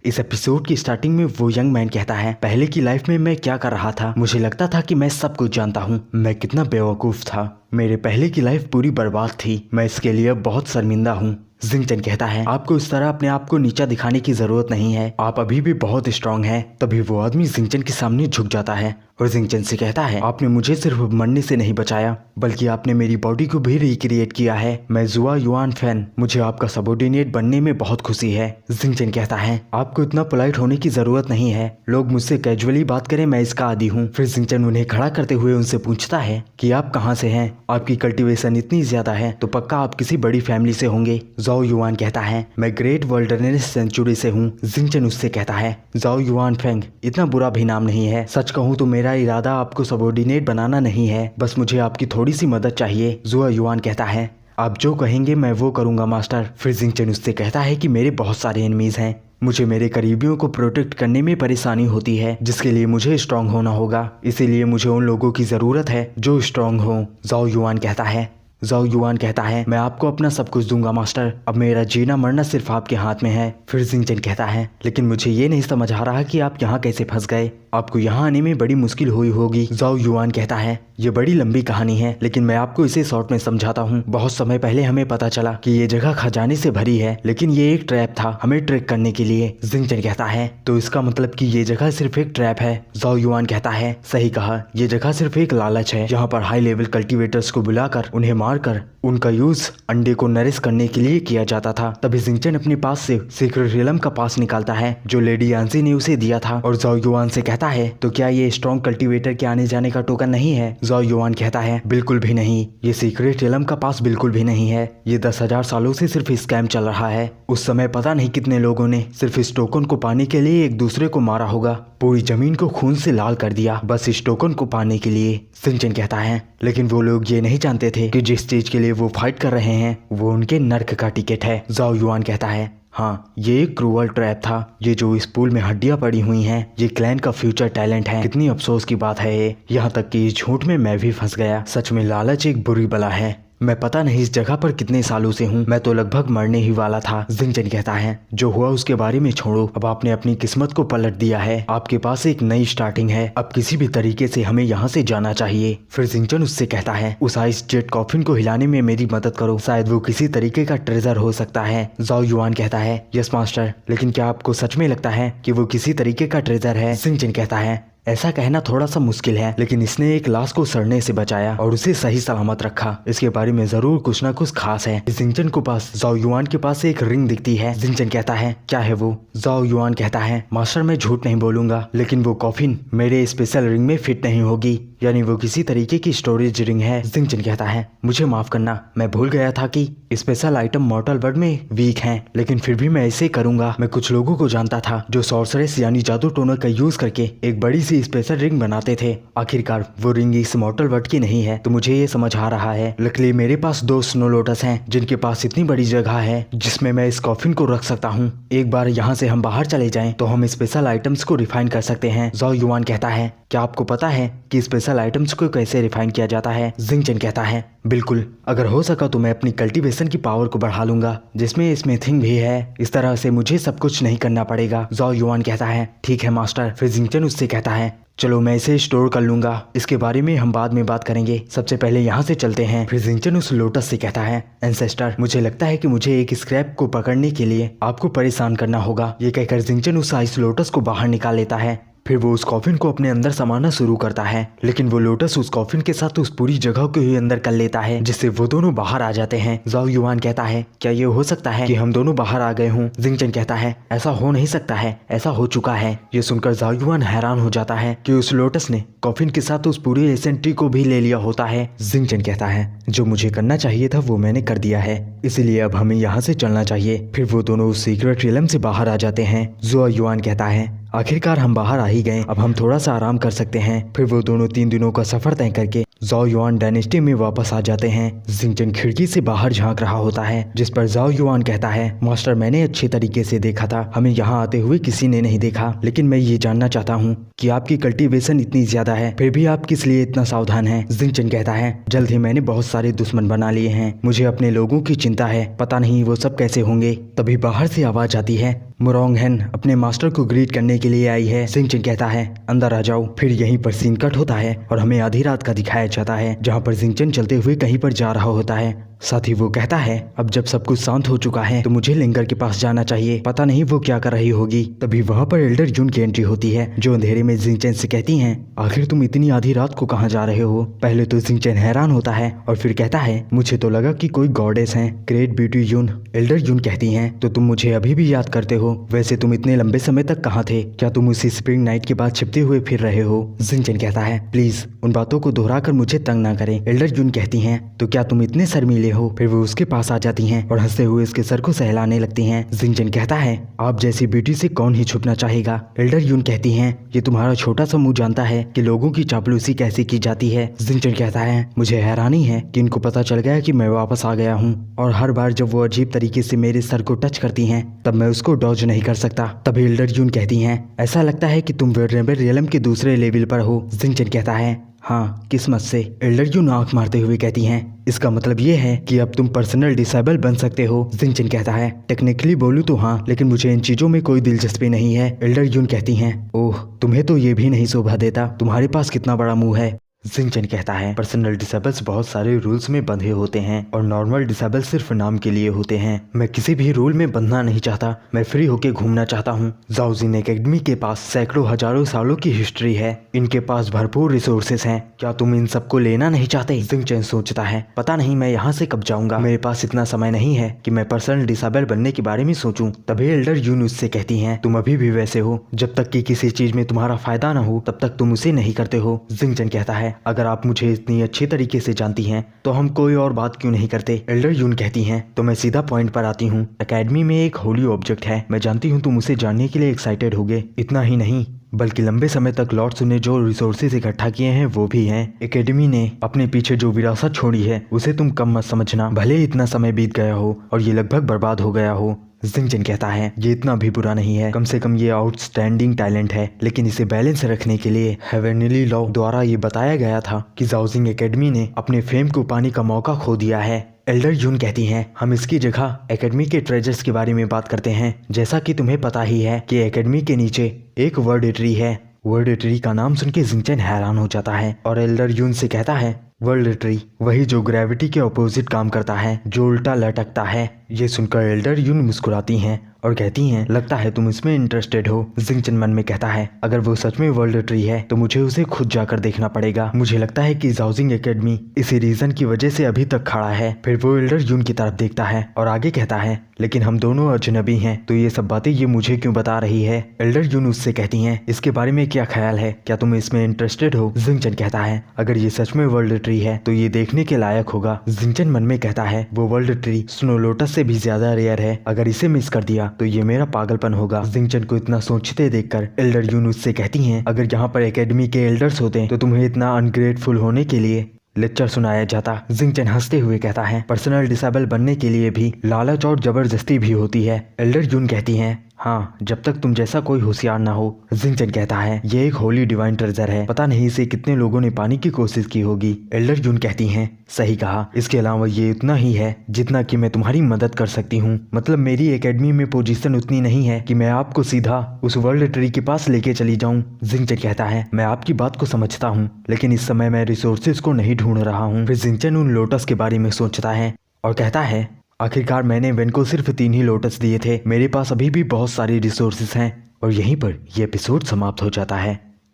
इस एपिसोड की स्टार्टिंग में वो यंग मैन कहता है, पहले की लाइफ में मैं क्या कर रहा था, मुझे लगता था कि मैं सब कुछ जानता हूँ, मैं कितना बेवकूफ था, मेरे पहले की लाइफ पूरी बर्बाद थी, मैं इसके लिए बहुत शर्मिंदा हूँ। जिंगचन कहता है, आपको इस तरह अपने आप को नीचा दिखाने की जरूरत नहीं है, आप अभी भी बहुत स्ट्रांग हैं। तभी वो आदमी जिंगचन के सामने झुक जाता है और जिंगचन से कहता है, आपने मुझे सिर्फ मरने से नहीं बचाया, बल्कि आपने मेरी बॉडी को भी रिक्रिएट किया है। मैं जुआ युआन फैन, मुझे आपका सबॉर्डिनेट बनने में बहुत खुशी है। जिंगचन कहता है, आपको इतना पोलाइट होने की जरूरत नहीं है, लोग मुझसे कैजुअली बात करें, मैं इसका आदी हूँ। फिर जिंगचन उन्हें खड़ा करते हुए उनसे पूछता है कि आप कहाँ से हैं, आपकी कल्टीवेशन इतनी ज्यादा है तो पक्का आप किसी बड़ी फैमिली से होंगे। जाओ युआन कहता है, मैं ग्रेट वर्ल्डनेस सेंचुरी से हूँ। जिंगचन उससे कहता है, जाओ युआन फेंग इतना बुरा भी नाम नहीं है, सच कहूँ तो मेरा इरादा आपको सबॉर्डिनेट बनाना नहीं है, बस मुझे आपकी थोड़ी सी मदद चाहिए। जुआ युआन कहता है, आप जो कहेंगे मैं वो करूंगा मास्टर। फिर जिंगचन उससे कहता है कि मेरे बहुत सारे एनिमीज हैं, मुझे मेरे करीबियों को प्रोटेक्ट करने में परेशानी होती है, जिसके लिए मुझे स्ट्रांग होना होगा, इसीलिए मुझे उन लोगों की जरूरत है जो स्ट्रांग हो। जाओ युआन कहता है, मैं आपको अपना सब कुछ दूंगा मास्टर, अब मेरा जीना मरना सिर्फ आपके हाथ में है। फिर जिंगचन कहता है, लेकिन मुझे ये नहीं समझ आ रहा कि आप यहाँ कैसे फंस गए, आपको यहाँ आने में बड़ी मुश्किल हुई होगी। जाओ युआन कहता है, ये बड़ी लंबी कहानी है, लेकिन मैं आपको इसे शॉर्ट में समझाता हूँ। बहुत समय पहले हमें पता चला कि ये जगह खजाने से भरी है, लेकिन ये एक ट्रैप था हमें ट्रैक करने के लिए। जिंगचन कहता है, तो इसका मतलब कि ये जगह सिर्फ एक ट्रैप है। जाओ युआन कहता है, सही कहा, ये जगह सिर्फ एक लालच है, यहाँ पर हाई लेवल कल्टीवेटर्स को बुलाकर उन्हें मारकर उनका यूज अंडे को नरिश करने के लिए किया जाता था। तभी जिंगचन अपने पास से सीक्रेट रियलम का पास निकालता है जो लेडी यांजी ने उसे दिया था और जाओ युआन से कहता है, तो क्या ये स्ट्रॉन्ग कल्टीवेटर के आने जाने का टोकन नहीं है? जाओ युआन कहता है, बिल्कुल भी नहीं, ये सीक्रेट रियलम का पास बिल्कुल भी नहीं है, ये 10,000 सालों से सिर्फ स्कैम चल रहा है। उस समय पता नहीं कितने लोगों ने सिर्फ इस टोकन को पाने के लिए एक दूसरे को मारा होगा, पूरी जमीन को खून से लाल कर दिया बस इस टोकन को पाने के लिए। जिंगचन कहता है, लेकिन वो लोग ये नहीं जानते थे कि जिस चीज के लिए वो फाइट कर रहे हैं वो उनके नर्क का टिकट है। जाओ युआन कहता है, हाँ, ये एक क्रूअल ट्रैप था, ये जो इस पूल में हड्डियां पड़ी हुई हैं, ये क्लैन का फ्यूचर टैलेंट है। कितनी अफसोस की बात है ये, यहाँ तक कि इस झूठ में मैं भी फंस गया। सच में लालच एक बुरी बला है, मैं पता नहीं इस जगह पर कितने सालों से हूँ, मैं तो लगभग मरने ही वाला था। जिंगचन कहता है, जो हुआ उसके बारे में छोड़ो, अब आपने अपनी किस्मत को पलट दिया है, आपके पास एक नई स्टार्टिंग है, अब किसी भी तरीके से हमें यहाँ से जाना चाहिए। फिर जिंगचन उससे कहता है, उस आइस जेट कॉफिन को हिलाने में मेरी मदद करो, शायद वो किसी तरीके का ट्रेजर हो सकता है। जाओ युआन कहता है, यस मास्टर, लेकिन क्या आपको सच में लगता है कि वो किसी तरीके का ट्रेजर है? जिंगचन कहता है, ऐसा कहना थोड़ा सा मुश्किल है, लेकिन इसने एक लाश को सड़ने से बचाया और उसे सही सलामत रखा, इसके बारे में जरूर कुछ ना कुछ खास है। जिंगचन को पास जाओ युआन के पास एक रिंग दिखती है। जिंगचन कहता है, क्या है वो? जाओ युआन कहता है, मास्टर मैं झूठ नहीं बोलूंगा, लेकिन वो कॉफिन मेरे स्पेशल रिंग में फिट नहीं होगी, यानी वो किसी तरीके की स्टोरेज रिंग है। जिंगचन कहता है, मुझे माफ करना, मैं भूल गया था कि स्पेशल आइटम मॉर्टल वर्ल्ड में वीक हैं, लेकिन फिर भी मैं ऐसे करूंगा। मैं कुछ लोगों को जानता था जो सॉर्सरेस यानी जादू टोनर का यूज करके एक बड़ी सी स्पेशल रिंग बनाते थे, आखिरकार वो रिंग इस मॉर्टल वर्ल्ड की नहीं है, तो मुझे ये समझ आ रहा है। लकीली मेरे पास 2 स्नो लोटस हैं जिनके पास इतनी बड़ी जगह है जिसमें मैं इस कॉफिन को रख सकता हूँ। एक बार यहाँ से हम बाहर चले जाएं तो हम स्पेशल आइटम्स को रिफाइन कर सकते हैं। जाओ युआन कहता है, क्या आपको पता है कि स्पेशल आइटम्स को कैसे रिफाइन किया जाता है? जिंगचन कहता है, बिल्कुल, अगर हो सका तो मैं अपनी कल्टीवेशन की पावर को बढ़ा लूंगा जिसमें स्मिथिंग भी है, इस तरह से मुझे सब कुछ नहीं करना पड़ेगा। जाओ युआन कहता है, ठीक है मास्टर। फिर जिंगचन उससे कहता है, चलो मैं इसे स्टोर कर लूंगा, इसके बारे में हम बाद में बात करेंगे, सबसे पहले यहाँ से चलते हैं। फिर जिंगचन उस लोटस से कहता है, एंसेस्टर, मुझे लगता है कि मुझे एक स्क्रैप को पकड़ने के लिए आपको परेशान करना होगा। ये कहकर जिंगचन उस आइस लोटस को बाहर निकाल लेता है। फिर वो उस कॉफिन को अपने अंदर समाना शुरू करता है, लेकिन वो लोटस उस कॉफिन के साथ उस पूरी जगह को ही अंदर कर लेता है, जिससे वो दोनों बाहर आ जाते हैं। जाओ युआन कहता है, क्या ये हो सकता है कि हम दोनों बाहर आ गए हों? जिंगचन कहता है, ऐसा हो नहीं सकता है, ऐसा हो चुका है। ये सुनकर जाओ युआन हैरान हो जाता है कि उस लोटस ने कॉफिन के साथ उस पूरी एसेंट्री को भी ले लिया होता है। जिंगचन कहता है, जो मुझे करना चाहिए था वो मैंने कर दिया है, इसीलिए अब हमें यहाँ से चलना चाहिए। फिर वो दोनों उस सीक्रेट रियलम से बाहर आ जाते हैं। जाओ युआन कहता है, आखिरकार हम बाहर आ ही गए, अब हम थोड़ा सा आराम कर सकते हैं। फिर वो दोनों 3 दिनों का सफर तय करके जाओ युआन डायनेस्टी में वापस आ जाते हैं। जिंगचन खिड़की से बाहर झांक रहा होता है, जिस पर जाओ युआन कहता है, मास्टर मैंने अच्छे तरीके से देखा था, हमें यहाँ आते हुए किसी ने नहीं देखा, लेकिन मैं ये जानना चाहता हूँ कि आपकी कल्टीवेशन इतनी ज्यादा है, फिर भी आप किस लिए इतना सावधान हैं? जिंगचन कहता है, जल्द ही मैंने बहुत सारे दुश्मन बना लिए हैं, मुझे अपने लोगों की चिंता है, पता नहीं वो सब कैसे होंगे। तभी बाहर से आवाज आती है, मोरोंगहेन अपने मास्टर को ग्रीट करने के लिए आई है। जिंगचन कहता है अंदर आ जाओ। फिर यहीं पर सीन कट होता है और हमें आधी रात का दिखाया जाता है, जहाँ पर जिंगचन चलते हुए कहीं पर जा रहा होता है। साथ ही वो कहता है अब जब सब कुछ शांत हो चुका है तो मुझे लिंगर के पास जाना चाहिए, पता नहीं वो क्या कर रही होगी। तभी वहाँ पर एल्डर जून की एंट्री होती है, जो अंधेरे में जिंगचन से कहती हैं आखिर तुम इतनी आधी रात को कहाँ जा रहे हो। पहले तो जिंगचन हैरान होता है और फिर कहता है मुझे तो लगा कि कोई गॉडेस हैं। ग्रेट ब्यूटी जून। एल्डर जून कहती हैं तो तुम मुझे अभी भी याद करते हो, वैसे तुम इतने लंबे समय तक कहाँ थे, क्या तुम उसी स्प्रिंग नाइट के बाद छिपते हुए फिर रहे हो। जिंगचन कहता है प्लीज उन बातों को दोहराकर मुझे तंग ना करें। एल्डर जून कहती हैं तो क्या तुम इतने शर्मीले हो। फिर वो उसके पास आ जाती हैं और हंसते हुए इसके सर को सहलाने लगती हैं। जिंगचन कहता है आप जैसी ब्यूटी से कौन ही छुपना चाहेगा। एल्डर यून कहती हैं ये तुम्हारा छोटा सा मुंह जानता है कि लोगों की चापलूसी कैसे की जाती है। जिंगचन कहता है मुझे हैरानी है कि इनको पता चल गया कि मैं वापस आ गया हूँ, और हर बार जब वो अजीब तरीके से मेरे सर को टच करती हैं तब मैं उसको डॉज नहीं कर सकता। तभी एल्डर यून कहती हैं ऐसा लगता है कि तुम वेरेबल रियलम के दूसरे लेवल पर हो। जिंगचन कहता है हाँ किस्मत से। एल्डर जून आंख मारते हुए कहती हैं इसका मतलब ये है कि अब तुम पर्सनल डिसेबल बन सकते हो। जिंगचन कहता है टेक्निकली बोलूँ तो हाँ, लेकिन मुझे इन चीजों में कोई दिलचस्पी नहीं है। एल्डर जून कहती हैं ओह तुम्हें तो ये भी नहीं शोभा देता, तुम्हारे पास कितना बड़ा मुंह है। जिंगचन कहता है पर्सनल डिसेबल्स बहुत सारे रूल्स में बंधे होते हैं और नॉर्मल डिसेबल सिर्फ नाम के लिए होते हैं। मैं किसी भी रूल में बंधना नहीं चाहता, मैं फ्री होके घूमना चाहता हूँ। जाओजिन एकेडमी के पास सैकड़ों हजारों सालों की हिस्ट्री है, इनके पास भरपूर रिसोर्सेस हैं, क्या तुम इन सबको लेना नहीं चाहते। जिंगचन सोचता है पता नहीं मैं यहाँ से कब जाऊंगा, मेरे पास इतना समय नहीं है कि मैं पर्सनल डिसेबल बनने के बारे में सोचूं। तभी एल्डर यून उससे कहती हैं तुम अभी भी वैसे हो, जब तक कि किसी चीज में तुम्हारा फायदा न हो तब तक तुम उसे नहीं करते हो। जिंगचन कहता है अगर आप मुझे इतनी अच्छी तरीके से जानती हैं तो हम कोई और बात क्यों नहीं करते। एल्डर यून कहती हैं तो मैं सीधा पॉइंट पर आती हूँ, एकेडमी में एक होली ऑब्जेक्ट है, मैं जानती हूँ तुम उसे जानने के लिए एक्साइटेड होगे। इतना ही नहीं बल्कि लंबे समय तक लॉर्ड्स ने जो रिसोर्सेज इकट्ठा किए हैं वो भी हैं। एकेडमी ने अपने पीछे जो विरासत छोड़ी है उसे तुम कम मत समझना, भले ही इतना समय बीत गया हो और ये लगभग बर्बाद हो गया हो। जिंगचन कहता है ये इतना भी बुरा नहीं है, कम से कम ये आउटस्टैंडिंग टैलेंट है, लेकिन इसे बैलेंस रखने के लिए हेवेनली लॉ द्वारा ये बताया गया था कि जाओजिंग एकेडमी ने अपने फेम को पाने का मौका खो दिया है। एल्डर यून कहती हैं हम इसकी जगह एकेडमी के ट्रेजर्स के बारे में बात करते हैं। जैसा कि तुम्हें पता ही है कि एकेडमी के नीचे एक वर्ल्ड ट्री है। वर्ल्ड ट्री का नाम सुन के जिंगचन हैरान हो जाता है और एल्डर यून से कहता है वर्ल्ड ट्री वही जो ग्रेविटी के ऑपोजिट काम करता है, जो उल्टा लटकता है। ये सुनकर एल्डर यून मुस्कुराती हैं और कहती हैं लगता है तुम इसमें इंटरेस्टेड हो। जिंगचन मन में कहता है अगर वो सच में वर्ल्ड ट्री है तो मुझे उसे खुद जाकर देखना पड़ेगा। मुझे लगता है कि जाओजिंग एकेडमी इसी रीजन की वजह से अभी तक खड़ा है। फिर वो एल्डर यून की तरफ देखता है और आगे कहता है लेकिन हम दोनों अजनबी हैं तो ये सब बातें ये मुझे क्यों बता रही है। एल्डर यून उससे कहती हैं इसके बारे में क्या ख्याल है, क्या तुम इसमें इंटरेस्टेड हो। जिंगचन कहता है अगर ये सच में वर्ल्ड ट्री है तो ये देखने के लायक होगा। जिंगचन मन में कहता है वो वर्ल्ड ट्री स्नो लोटस से भी ज्यादा रेयर है, अगर इसे मिस कर दिया तो ये मेरा पागलपन होगा। जिंगचन को इतना सोचते देखकर एल्डर यून उससे कहती हैं अगर यहाँ पर एकेडमी के एल्डर्स होते तो तुम्हें इतना अनग्रेटफुल होने के लिए लेक्चर सुनाया जाता। जिंगचन हंसते हुए कहता है पर्सनल डिसेबल बनने के लिए भी लालच और जबरदस्ती भी होती है। एल्डर यून कहती हैं हाँ जब तक तुम जैसा कोई होशियार ना हो। जिंगचन कहता है ये एक होली डिवाइन ट्रेजर है, पता नहीं इसे कितने लोगों ने पाने की कोशिश की होगी। एल्डर यून कहती हैं सही कहा, इसके अलावा ये इतना ही है जितना कि मैं तुम्हारी मदद कर सकती हूँ। मतलब मेरी एकेडमी में पोजीशन उतनी नहीं है कि मैं आपको सीधा उस वर्ल्ड ट्री के पास लेके चली जाऊँ। जिंगचन कहता है मैं आपकी बात को समझता हूँ, लेकिन इस समय मैं रिसोर्सेज को नहीं ढूंढ रहा हूँ। फिर जिंगचन उन लोटस के बारे में सोचता है और कहता है आखिरकार मैंने वेन को सिर्फ 3 ही लोटस दिए थे, मेरे पास अभी भी बहुत सारी रिसोर्सेज हैं। और यहीं पर यह एपिसोड समाप्त हो जाता है।